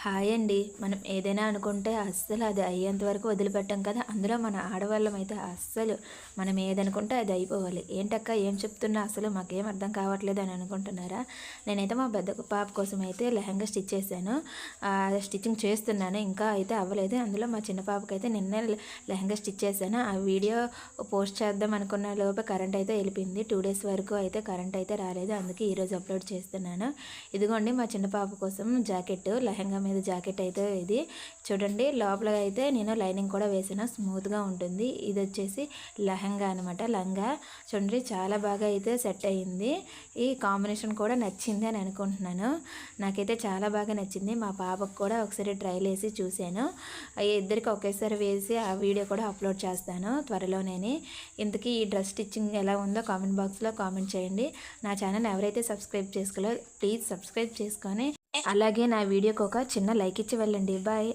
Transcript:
Hi అండి. మనం ఏదైనా అనుకుంటే అస్సలు అది అయ్యేంత వరకు వదిలిపెట్టం కదా. అందులో మన ఆడవాళ్ళం అయితే అస్సలు మనం ఏదనుకుంటే అది అయిపోవాలి. ఏంటక్క ఏం చెప్తున్నా, అసలు మాకేం అర్థం కావట్లేదు అని అనుకుంటున్నారా? నేనైతే మా పెద్ద పాప కోసం అయితే లెహంగా స్టిచ్ చేశాను. స్టిచ్చింగ్ చేస్తున్నాను, ఇంకా అయితే అవ్వలేదు. అందులో మా చిన్న పాపకైతే నిన్నే లెహంగా స్టిచ్ చేశాను. ఆ వీడియో పోస్ట్ చేద్దాం అనుకున్న లోపే కరెంట్ అయితే వెళ్ళిపోయింది. 2 డేస్ వరకు అయితే కరెంట్ అయితే రాలేదు. అందుకే ఈరోజు అప్లోడ్ చేస్తున్నాను. ఇదిగోండి మా చిన్న పాప కోసం జాకెట్, లెహంగా మీద జాకెట్ అయితే ఇది చూడండి. లోపల అయితే నేను లైనింగ్ కూడా వేసాను, స్మూత్గా ఉంటుంది. ఇది వచ్చేసి లెహంగా అనమాట. లంగా చూడండి, చాలా బాగా అయితే సెట్ అయ్యింది. ఈ కాంబినేషన్ కూడా నచ్చింది అని అనుకుంటున్నాను. నాకైతే చాలా బాగా నచ్చింది. మా పాపకు కూడా ఒకసారి ట్రైల్ వేసి చూశాను. ఇద్దరికి ఒకేసారి వేసి ఆ వీడియో కూడా అప్లోడ్ చేస్తాను త్వరలోనే. ఇంతకీ ఈ డ్రెస్ స్టిచ్చింగ్ ఎలా ఉందో కామెంట్ బాక్స్లో కామెంట్ చేయండి. నా ఛానల్ ఎవరైతే సబ్స్క్రైబ్ చేసుకోలేదో ప్లీజ్ సబ్స్క్రైబ్ చేసుకొని అలాగే నా వీడియోకి ఒక చిన్న లైక్ ఇచ్చి వెళ్ళండి. బాయ్.